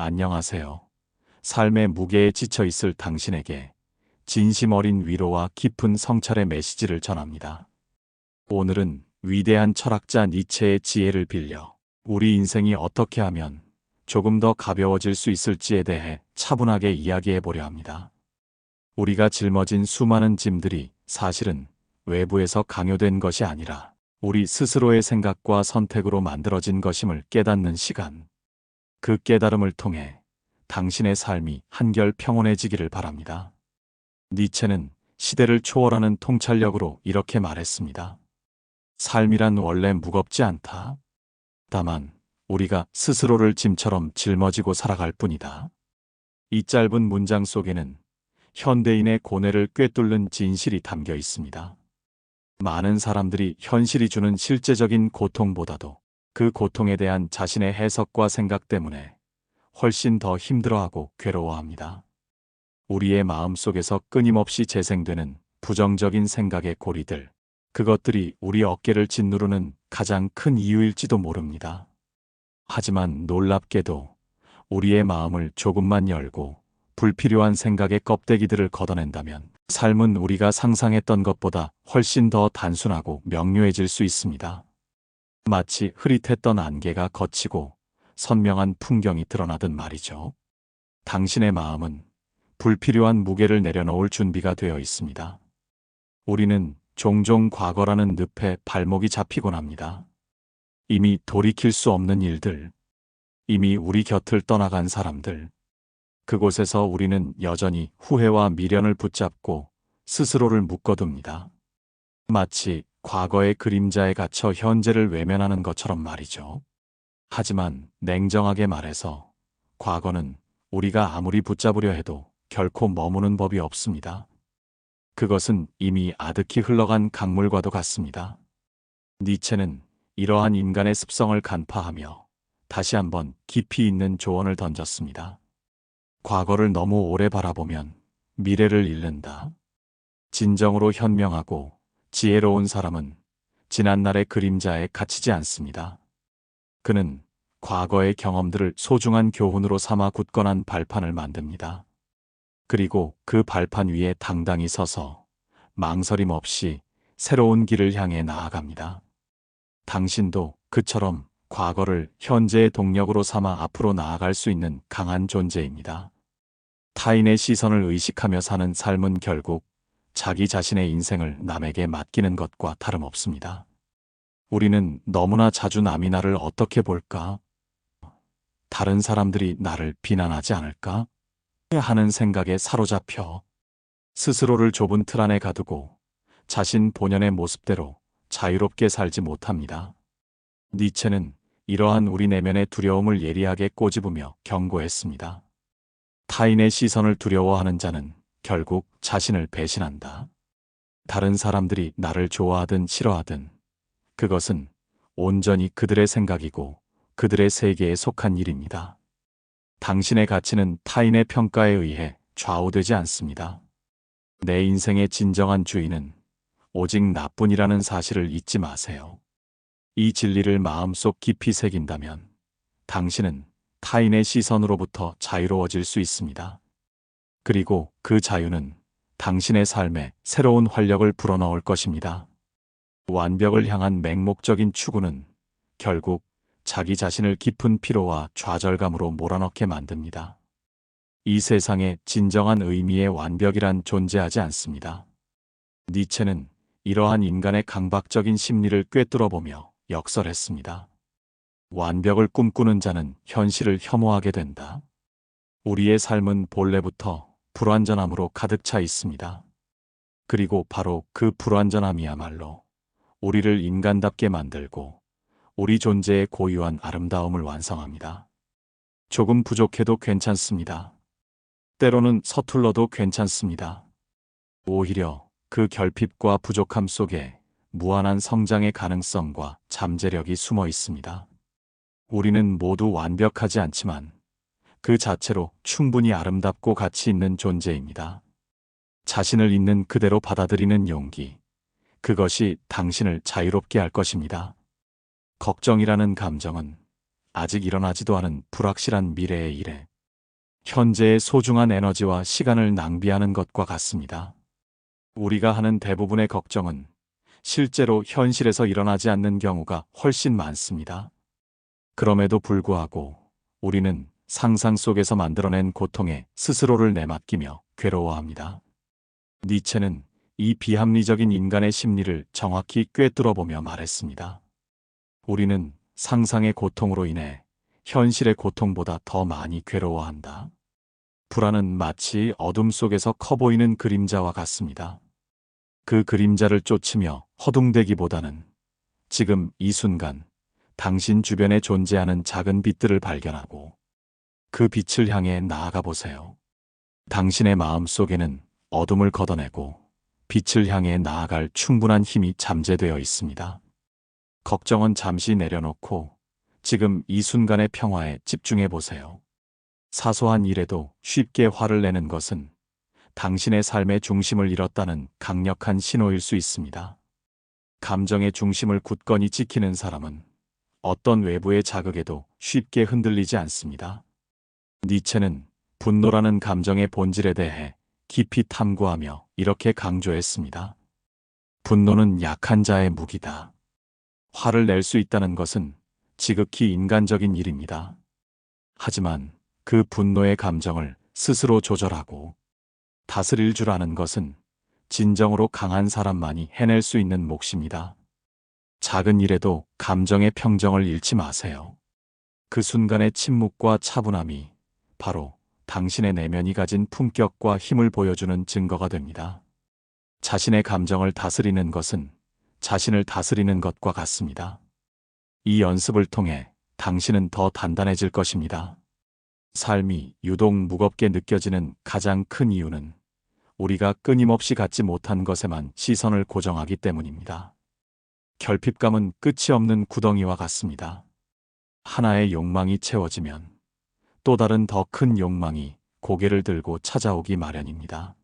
안녕하세요. 삶의 무게에 지쳐 있을 당신에게 진심 어린 위로와 깊은 성찰의 메시지를 전합니다. 오늘은 위대한 철학자 니체의 지혜를 빌려 우리 인생이 어떻게 하면 조금 더 가벼워질 수 있을지에 대해 차분하게 이야기해 보려 합니다. 우리가 짊어진 수많은 짐들이 사실은 외부에서 강요된 것이 아니라 우리 스스로의 생각과 선택으로 만들어진 것임을 깨닫는 시간. 그 깨달음을 통해 당신의 삶이 한결 평온해지기를 바랍니다. 니체는 시대를 초월하는 통찰력으로 이렇게 말했습니다. 삶이란 원래 무겁지 않다. 다만 우리가 스스로를 짐처럼 짊어지고 살아갈 뿐이다. 이 짧은 문장 속에는 현대인의 고뇌를 꿰뚫는 진실이 담겨 있습니다. 많은 사람들이 현실이 주는 실제적인 고통보다도 그 고통에 대한 자신의 해석과 생각 때문에 훨씬 더 힘들어하고 괴로워합니다. 우리의 마음속에서 끊임없이 재생되는 부정적인 생각의 고리들, 그것들이 우리 어깨를 짓누르는 가장 큰 이유일지도 모릅니다. 하지만 놀랍게도 우리의 마음을 조금만 열고 불필요한 생각의 껍데기들을 걷어낸다면 삶은 우리가 상상했던 것보다 훨씬 더 단순하고 명료해질 수 있습니다. 마치 흐릿했던 안개가 걷히고 선명한 풍경이 드러나듯 말이죠. 당신의 마음은 불필요한 무게를 내려놓을 준비가 되어 있습니다. 우리는 종종 과거라는 늪에 발목이 잡히곤 합니다. 이미 돌이킬 수 없는 일들, 이미 우리 곁을 떠나간 사람들, 그곳에서 우리는 여전히 후회와 미련을 붙잡고 스스로를 묶어둡니다. 마치 과거의 그림자에 갇혀 현재를 외면하는 것처럼 말이죠. 하지만 냉정하게 말해서 과거는 우리가 아무리 붙잡으려 해도 결코 머무는 법이 없습니다. 그것은 이미 아득히 흘러간 강물과도 같습니다. 니체는 이러한 인간의 습성을 간파하며 다시 한번 깊이 있는 조언을 던졌습니다. 과거를 너무 오래 바라보면 미래를 잃는다. 진정으로 현명하고 지혜로운 사람은 지난날의 그림자에 갇히지 않습니다. 그는 과거의 경험들을 소중한 교훈으로 삼아 굳건한 발판을 만듭니다. 그리고 그 발판 위에 당당히 서서 망설임 없이 새로운 길을 향해 나아갑니다. 당신도 그처럼 과거를 현재의 동력으로 삼아 앞으로 나아갈 수 있는 강한 존재입니다. 타인의 시선을 의식하며 사는 삶은 결국 자기 자신의 인생을 남에게 맡기는 것과 다름없습니다. 우리는 너무나 자주 남이 나를 어떻게 볼까? 다른 사람들이 나를 비난하지 않을까? 하는 생각에 사로잡혀 스스로를 좁은 틀 안에 가두고 자신 본연의 모습대로 자유롭게 살지 못합니다. 니체는 이러한 우리 내면의 두려움을 예리하게 꼬집으며 경고했습니다. 타인의 시선을 두려워하는 자는 결국 자신을 배신한다. 다른 사람들이 나를 좋아하든 싫어하든 그것은 온전히 그들의 생각이고 그들의 세계에 속한 일입니다. 당신의 가치는 타인의 평가에 의해 좌우되지 않습니다. 내 인생의 진정한 주인은 오직 나뿐이라는 사실을 잊지 마세요. 이 진리를 마음속 깊이 새긴다면 당신은 타인의 시선으로부터 자유로워질 수 있습니다. 그리고 그 자유는 당신의 삶에 새로운 활력을 불어넣을 것입니다. 완벽을 향한 맹목적인 추구는 결국 자기 자신을 깊은 피로와 좌절감으로 몰아넣게 만듭니다. 이 세상에 진정한 의미의 완벽이란 존재하지 않습니다. 니체는 이러한 인간의 강박적인 심리를 꿰뚫어보며 역설했습니다. 완벽을 꿈꾸는 자는 현실을 혐오하게 된다. 우리의 삶은 본래부터 불완전함으로 가득 차 있습니다. 그리고 바로 그 불완전함이야말로 우리를 인간답게 만들고 우리 존재의 고유한 아름다움을 완성합니다. 조금 부족해도 괜찮습니다. 때로는 서툴러도 괜찮습니다. 오히려 그 결핍과 부족함 속에 무한한 성장의 가능성과 잠재력이 숨어 있습니다. 우리는 모두 완벽하지 않지만 그 자체로 충분히 아름답고 가치 있는 존재입니다. 자신을 있는 그대로 받아들이는 용기, 그것이 당신을 자유롭게 할 것입니다. 걱정이라는 감정은 아직 일어나지도 않은 불확실한 미래의 일에 현재의 소중한 에너지와 시간을 낭비하는 것과 같습니다. 우리가 하는 대부분의 걱정은 실제로 현실에서 일어나지 않는 경우가 훨씬 많습니다. 그럼에도 불구하고 우리는 상상 속에서 만들어낸 고통에 스스로를 내맡기며 괴로워합니다. 니체는 이 비합리적인 인간의 심리를 정확히 꿰뚫어보며 말했습니다. 우리는 상상의 고통으로 인해 현실의 고통보다 더 많이 괴로워한다. 불안은 마치 어둠 속에서 커 보이는 그림자와 같습니다. 그 그림자를 쫓으며 허둥대기보다는 지금 이 순간 당신 주변에 존재하는 작은 빛들을 발견하고 그 빛을 향해 나아가 보세요. 당신의 마음 속에는 어둠을 걷어내고 빛을 향해 나아갈 충분한 힘이 잠재되어 있습니다. 걱정은 잠시 내려놓고 지금 이 순간의 평화에 집중해 보세요. 사소한 일에도 쉽게 화를 내는 것은 당신의 삶의 중심을 잃었다는 강력한 신호일 수 있습니다. 감정의 중심을 굳건히 지키는 사람은 어떤 외부의 자극에도 쉽게 흔들리지 않습니다. 니체는 분노라는 감정의 본질에 대해 깊이 탐구하며 이렇게 강조했습니다. 분노는 약한 자의 무기다. 화를 낼 수 있다는 것은 지극히 인간적인 일입니다. 하지만 그 분노의 감정을 스스로 조절하고 다스릴 줄 아는 것은 진정으로 강한 사람만이 해낼 수 있는 몫입니다. 작은 일에도 감정의 평정을 잃지 마세요. 그 순간의 침묵과 차분함이 바로 당신의 내면이 가진 품격과 힘을 보여주는 증거가 됩니다. 자신의 감정을 다스리는 것은 자신을 다스리는 것과 같습니다. 이 연습을 통해 당신은 더 단단해질 것입니다. 삶이 유독 무겁게 느껴지는 가장 큰 이유는 우리가 끊임없이 갖지 못한 것에만 시선을 고정하기 때문입니다. 결핍감은 끝이 없는 구덩이와 같습니다. 하나의 욕망이 채워지면 또 다른 더 큰 욕망이 고개를 들고 찾아오기 마련입니다.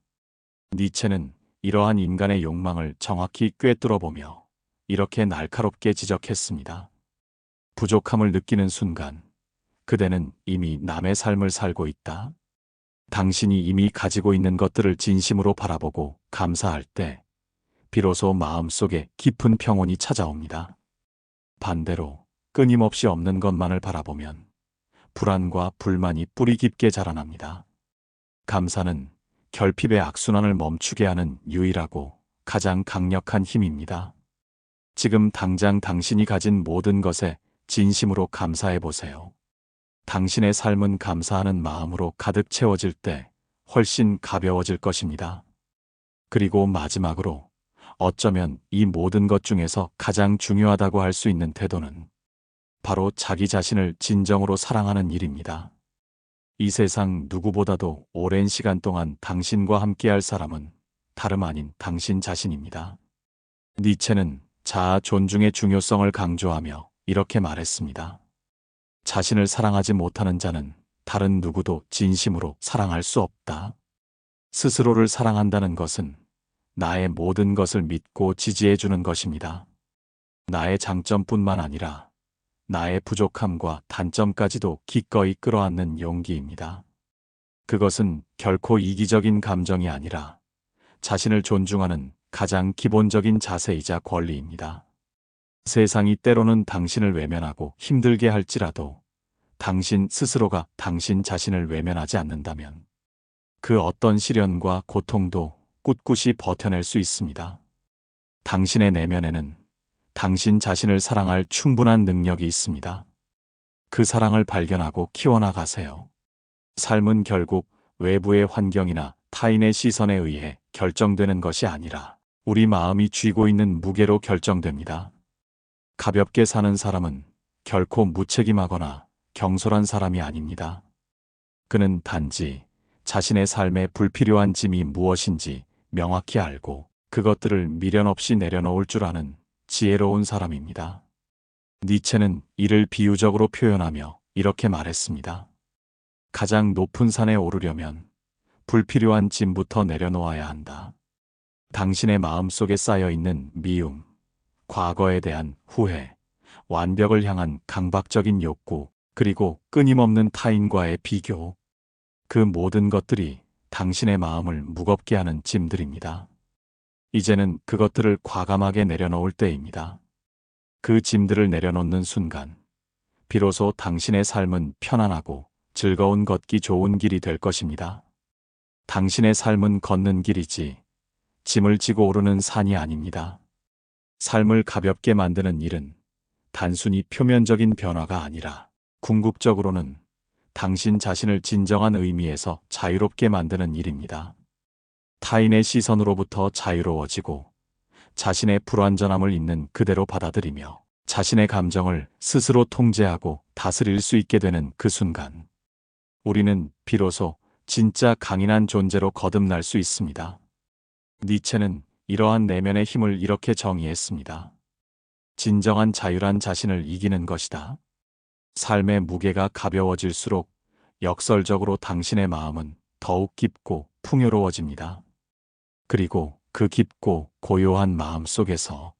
니체는 이러한 인간의 욕망을 정확히 꿰뚫어보며 이렇게 날카롭게 지적했습니다. 부족함을 느끼는 순간 그대는 이미 남의 삶을 살고 있다. 당신이 이미 가지고 있는 것들을 진심으로 바라보고 감사할 때 비로소 마음속에 깊은 평온이 찾아옵니다. 반대로 끊임없이 없는 것만을 바라보면 불안과 불만이 뿌리 깊게 자라납니다. 감사는 결핍의 악순환을 멈추게 하는 유일하고 가장 강력한 힘입니다. 지금 당장 당신이 가진 모든 것에 진심으로 감사해 보세요. 당신의 삶은 감사하는 마음으로 가득 채워질 때 훨씬 가벼워질 것입니다. 그리고 마지막으로 어쩌면 이 모든 것 중에서 가장 중요하다고 할 수 있는 태도는 바로 자기 자신을 진정으로 사랑하는 일입니다. 이 세상 누구보다도 오랜 시간 동안 당신과 함께할 사람은 다름 아닌 당신 자신입니다. 니체는 자아 존중의 중요성을 강조하며 이렇게 말했습니다. 자신을 사랑하지 못하는 자는 다른 누구도 진심으로 사랑할 수 없다. 스스로를 사랑한다는 것은 나의 모든 것을 믿고 지지해 주는 것입니다. 나의 장점뿐만 아니라 나의 부족함과 단점까지도 기꺼이 끌어안는 용기입니다. 그것은 결코 이기적인 감정이 아니라 자신을 존중하는 가장 기본적인 자세이자 권리입니다. 세상이 때로는 당신을 외면하고 힘들게 할지라도 당신 스스로가 당신 자신을 외면하지 않는다면 그 어떤 시련과 고통도 꿋꿋이 버텨낼 수 있습니다. 당신의 내면에는 당신 자신을 사랑할 충분한 능력이 있습니다. 그 사랑을 발견하고 키워나가세요. 삶은 결국 외부의 환경이나 타인의 시선에 의해 결정되는 것이 아니라 우리 마음이 쥐고 있는 무게로 결정됩니다. 가볍게 사는 사람은 결코 무책임하거나 경솔한 사람이 아닙니다. 그는 단지 자신의 삶에 불필요한 짐이 무엇인지 명확히 알고 그것들을 미련 없이 내려놓을 줄 아는 지혜로운 사람입니다. 니체는 이를 비유적으로 표현하며 이렇게 말했습니다. 가장 높은 산에 오르려면 불필요한 짐부터 내려놓아야 한다. 당신의 마음속에 쌓여있는 미움, 과거에 대한 후회, 완벽을 향한 강박적인 욕구, 그리고 끊임없는 타인과의 비교, 그 모든 것들이 당신의 마음을 무겁게 하는 짐들입니다. 이제는 그것들을 과감하게 내려놓을 때입니다. 그 짐들을 내려놓는 순간, 비로소 당신의 삶은 편안하고 즐거운 걷기 좋은 길이 될 것입니다. 당신의 삶은 걷는 길이지, 짐을 지고 오르는 산이 아닙니다. 삶을 가볍게 만드는 일은 단순히 표면적인 변화가 아니라 궁극적으로는 당신 자신을 진정한 의미에서 자유롭게 만드는 일입니다. 타인의 시선으로부터 자유로워지고 자신의 불완전함을 있는 그대로 받아들이며 자신의 감정을 스스로 통제하고 다스릴 수 있게 되는 그 순간, 우리는 비로소 진짜 강인한 존재로 거듭날 수 있습니다. 니체는 이러한 내면의 힘을 이렇게 정의했습니다. 진정한 자유란 자신을 이기는 것이다. 삶의 무게가 가벼워질수록 역설적으로 당신의 마음은 더욱 깊고 풍요로워집니다. 그리고 그 깊고 고요한 마음 속에서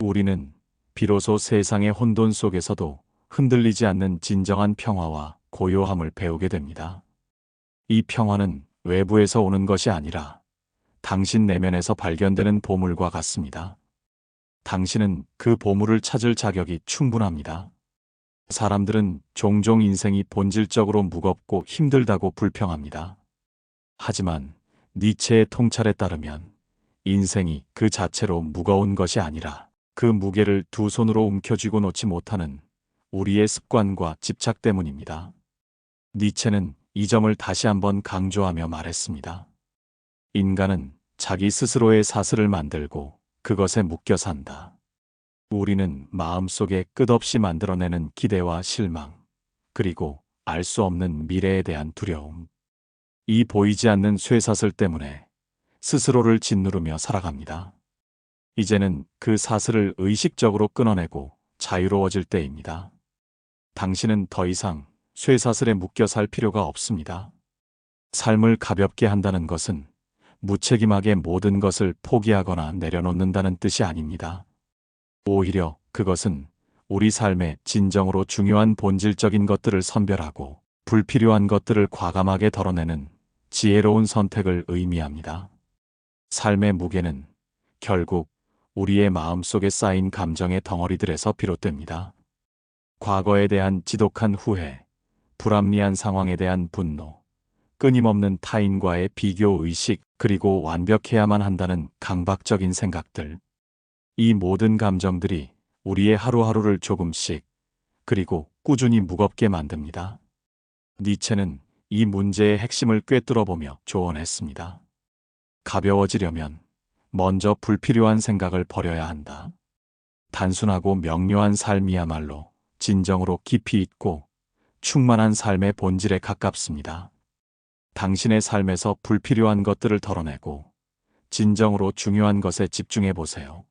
우리는 비로소 세상의 혼돈 속에서도 흔들리지 않는 진정한 평화와 고요함을 배우게 됩니다. 이 평화는 외부에서 오는 것이 아니라 당신 내면에서 발견되는 보물과 같습니다. 당신은 그 보물을 찾을 자격이 충분합니다. 사람들은 종종 인생이 본질적으로 무겁고 힘들다고 불평합니다. 하지만 니체의 통찰에 따르면 인생이 그 자체로 무거운 것이 아니라 그 무게를 두 손으로 움켜쥐고 놓지 못하는 우리의 습관과 집착 때문입니다. 니체는 이 점을 다시 한번 강조하며 말했습니다. 인간은 자기 스스로의 사슬을 만들고 그것에 묶여 산다. 우리는 마음속에 끝없이 만들어내는 기대와 실망, 그리고 알 수 없는 미래에 대한 두려움. 이 보이지 않는 쇠사슬 때문에 스스로를 짓누르며 살아갑니다. 이제는 그 사슬을 의식적으로 끊어내고 자유로워질 때입니다. 당신은 더 이상 쇠사슬에 묶여 살 필요가 없습니다. 삶을 가볍게 한다는 것은 무책임하게 모든 것을 포기하거나 내려놓는다는 뜻이 아닙니다. 오히려 그것은 우리 삶의 진정으로 중요한 본질적인 것들을 선별하고 불필요한 것들을 과감하게 덜어내는 지혜로운 선택을 의미합니다. 삶의 무게는 결국 우리의 마음속에 쌓인 감정의 덩어리들에서 비롯됩니다. 과거에 대한 지독한 후회, 불합리한 상황에 대한 분노, 끊임없는 타인과의 비교 의식, 그리고 완벽해야만 한다는 강박적인 생각들. 이 모든 감정들이 우리의 하루하루를 조금씩, 그리고 꾸준히 무겁게 만듭니다. 니체는 이 문제의 핵심을 꿰뚫어보며 조언했습니다. 가벼워지려면 먼저 불필요한 생각을 버려야 한다. 단순하고 명료한 삶이야말로 진정으로 깊이 있고 충만한 삶의 본질에 가깝습니다. 당신의 삶에서 불필요한 것들을 덜어내고 진정으로 중요한 것에 집중해 보세요.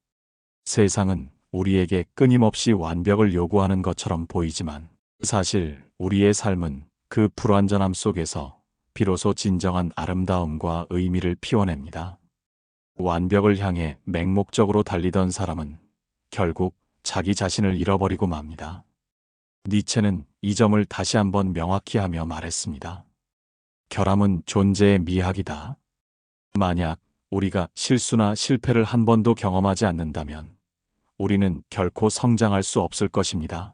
세상은 우리에게 끊임없이 완벽을 요구하는 것처럼 보이지만 사실 우리의 삶은 그 불완전함 속에서 비로소 진정한 아름다움과 의미를 피워냅니다. 완벽을 향해 맹목적으로 달리던 사람은 결국 자기 자신을 잃어버리고 맙니다. 니체는 이 점을 다시 한번 명확히 하며 말했습니다. 결함은 존재의 미학이다. 만약 우리가 실수나 실패를 한 번도 경험하지 않는다면 우리는 결코 성장할 수 없을 것입니다.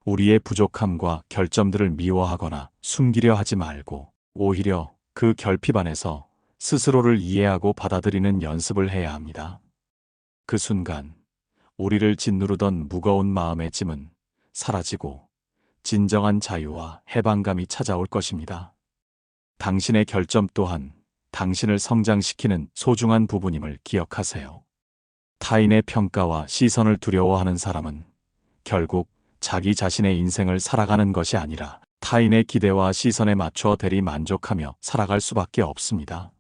우리의 부족함과 결점들을 미워하거나 숨기려 하지 말고 오히려 그 결핍 안에서 스스로를 이해하고 받아들이는 연습을 해야 합니다. 그 순간 우리를 짓누르던 무거운 마음의 짐은 사라지고 진정한 자유와 해방감이 찾아올 것입니다. 당신의 결점 또한 당신을 성장시키는 소중한 부분임을 기억하세요. 타인의 평가와 시선을 두려워하는 사람은 결국 자기 자신의 인생을 살아가는 것이 아니라 타인의 기대와 시선에 맞춰 대리 만족하며 살아갈 수밖에 없습니다.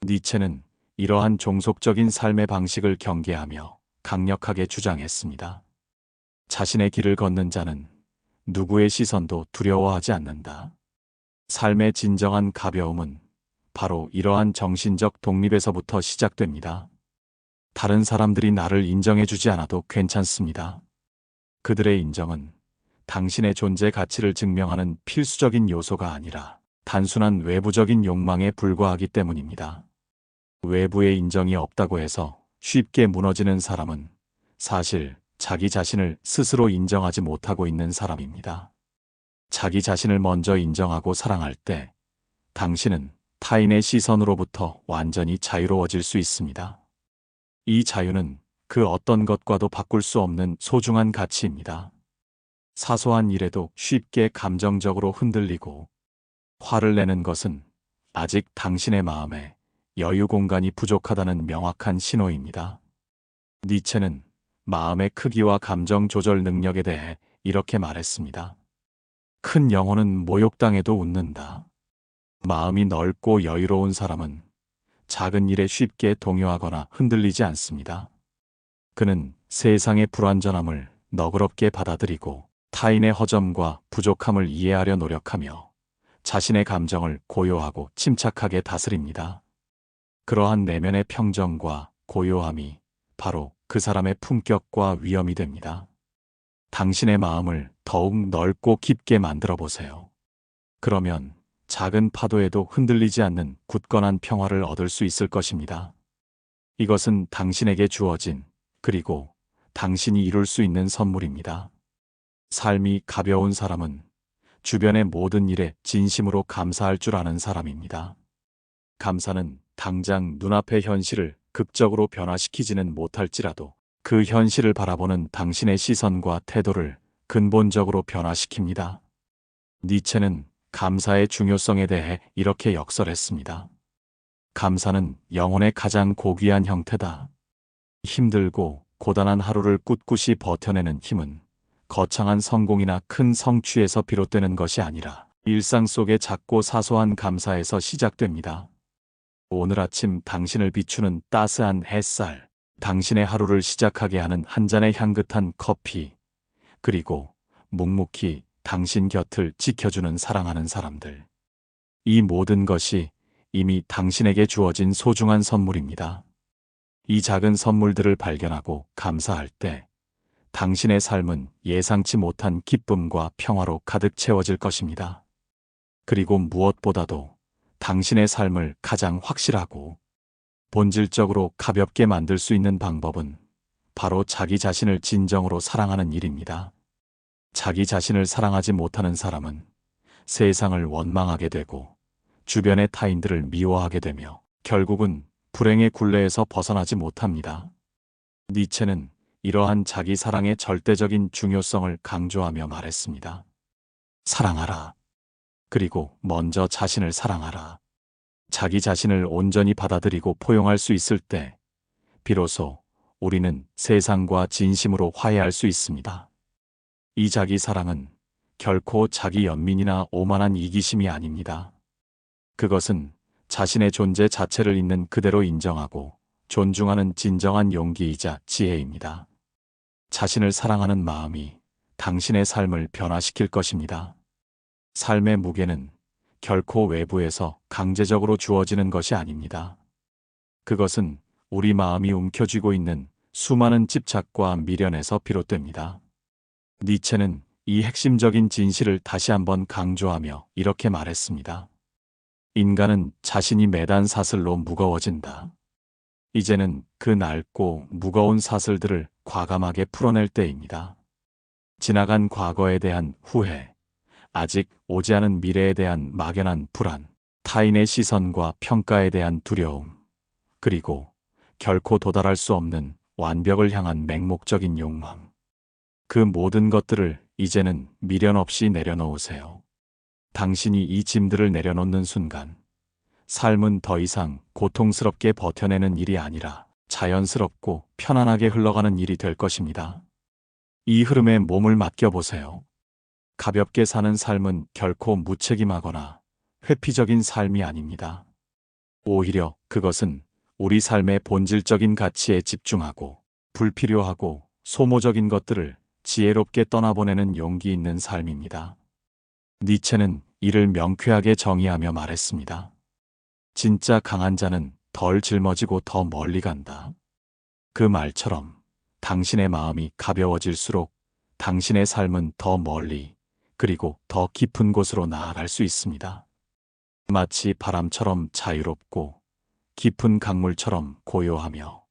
니체는 이러한 종속적인 삶의 방식을 경계하며 강력하게 주장했습니다. 자신의 길을 걷는 자는 누구의 시선도 두려워하지 않는다. 삶의 진정한 가벼움은 바로 이러한 정신적 독립에서부터 시작됩니다. 다른 사람들이 나를 인정해주지 않아도 괜찮습니다. 그들의 인정은 당신의 존재 가치를 증명하는 필수적인 요소가 아니라 단순한 외부적인 욕망에 불과하기 때문입니다. 외부의 인정이 없다고 해서 쉽게 무너지는 사람은 사실 자기 자신을 스스로 인정하지 못하고 있는 사람입니다. 자기 자신을 먼저 인정하고 사랑할 때 당신은 타인의 시선으로부터 완전히 자유로워질 수 있습니다. 이 자유는 그 어떤 것과도 바꿀 수 없는 소중한 가치입니다. 사소한 일에도 쉽게 감정적으로 흔들리고 화를 내는 것은 아직 당신의 마음에 여유 공간이 부족하다는 명확한 신호입니다. 니체는 마음의 크기와 감정 조절 능력에 대해 이렇게 말했습니다. 큰 영혼은 모욕당해도 웃는다. 마음이 넓고 여유로운 사람은 작은 일에 쉽게 동요하거나 흔들리지 않습니다. 그는 세상의 불완전함을 너그럽게 받아들이고 타인의 허점과 부족함을 이해하려 노력하며 자신의 감정을 고요하고 침착하게 다스립니다. 그러한 내면의 평정과 고요함이 바로 그 사람의 품격과 위엄이 됩니다. 당신의 마음을 더욱 넓고 깊게 만들어 보세요. 그러면 작은 파도에도 흔들리지 않는 굳건한 평화를 얻을 수 있을 것입니다. 이것은 당신에게 주어진 그리고 당신이 이룰 수 있는 선물입니다. 삶이 가벼운 사람은 주변의 모든 일에 진심으로 감사할 줄 아는 사람입니다. 감사는 당장 눈앞의 현실을 극적으로 변화시키지는 못할지라도 그 현실을 바라보는 당신의 시선과 태도를 근본적으로 변화시킵니다. 니체는 감사의 중요성에 대해 이렇게 역설했습니다. 감사는 영혼의 가장 고귀한 형태다. 힘들고 고단한 하루를 꿋꿋이 버텨내는 힘은 거창한 성공이나 큰 성취에서 비롯되는 것이 아니라 일상 속의 작고 사소한 감사에서 시작됩니다. 오늘 아침 당신을 비추는 따스한 햇살, 당신의 하루를 시작하게 하는 한 잔의 향긋한 커피, 그리고 묵묵히 당신 곁을 지켜주는 사랑하는 사람들. 이 모든 것이 이미 당신에게 주어진 소중한 선물입니다. 이 작은 선물들을 발견하고 감사할 때 당신의 삶은 예상치 못한 기쁨과 평화로 가득 채워질 것입니다. 그리고 무엇보다도 당신의 삶을 가장 확실하고 본질적으로 가볍게 만들 수 있는 방법은 바로 자기 자신을 진정으로 사랑하는 일입니다. 자기 자신을 사랑하지 못하는 사람은 세상을 원망하게 되고 주변의 타인들을 미워하게 되며 결국은 불행의 굴레에서 벗어나지 못합니다. 니체는 이러한 자기 사랑의 절대적인 중요성을 강조하며 말했습니다. 사랑하라. 그리고 먼저 자신을 사랑하라. 자기 자신을 온전히 받아들이고 포용할 수 있을 때 비로소 우리는 세상과 진심으로 화해할 수 있습니다. 이 자기 사랑은 결코 자기 연민이나 오만한 이기심이 아닙니다. 그것은 자신의 존재 자체를 있는 그대로 인정하고 존중하는 진정한 용기이자 지혜입니다. 자신을 사랑하는 마음이 당신의 삶을 변화시킬 것입니다. 삶의 무게는 결코 외부에서 강제적으로 주어지는 것이 아닙니다. 그것은 우리 마음이 움켜쥐고 있는 수많은 집착과 미련에서 비롯됩니다. 니체는 이 핵심적인 진실을 다시 한번 강조하며 이렇게 말했습니다. 인간은 자신이 매단 사슬로 무거워진다. 이제는 그 낡고 무거운 사슬들을 과감하게 풀어낼 때입니다. 지나간 과거에 대한 후회, 아직 오지 않은 미래에 대한 막연한 불안, 타인의 시선과 평가에 대한 두려움, 그리고 결코 도달할 수 없는 완벽을 향한 맹목적인 욕망. 그 모든 것들을 이제는 미련 없이 내려놓으세요. 당신이 이 짐들을 내려놓는 순간, 삶은 더 이상 고통스럽게 버텨내는 일이 아니라 자연스럽고 편안하게 흘러가는 일이 될 것입니다. 이 흐름에 몸을 맡겨보세요. 가볍게 사는 삶은 결코 무책임하거나 회피적인 삶이 아닙니다. 오히려 그것은 우리 삶의 본질적인 가치에 집중하고 불필요하고 소모적인 것들을 지혜롭게 떠나보내는 용기 있는 삶입니다. 니체는 이를 명쾌하게 정의하며 말했습니다. 진짜 강한 자는 덜 짊어지고 더 멀리 간다. 그 말처럼 당신의 마음이 가벼워질수록 당신의 삶은 더 멀리 그리고 더 깊은 곳으로 나아갈 수 있습니다. 마치 바람처럼 자유롭고 깊은 강물처럼 고요하며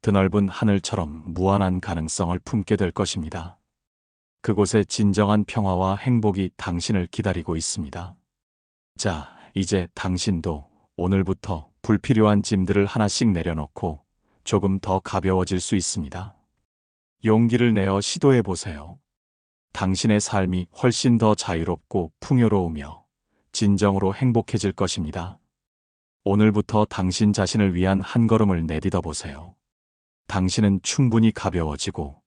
드넓은 하늘처럼 무한한 가능성을 품게 될 것입니다. 그곳에 진정한 평화와 행복이 당신을 기다리고 있습니다. 자, 이제 당신도 오늘부터 불필요한 짐들을 하나씩 내려놓고 조금 더 가벼워질 수 있습니다. 용기를 내어 시도해 보세요. 당신의 삶이 훨씬 더 자유롭고 풍요로우며 진정으로 행복해질 것입니다. 오늘부터 당신 자신을 위한 한 걸음을 내딛어 보세요. 당신은 충분히 가벼워지고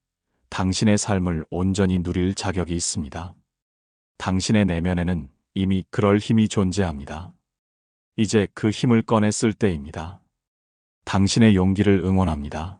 당신의 삶을 온전히 누릴 자격이 있습니다. 당신의 내면에는 이미 그럴 힘이 존재합니다. 이제 그 힘을 꺼내 쓸 때입니다. 당신의 용기를 응원합니다.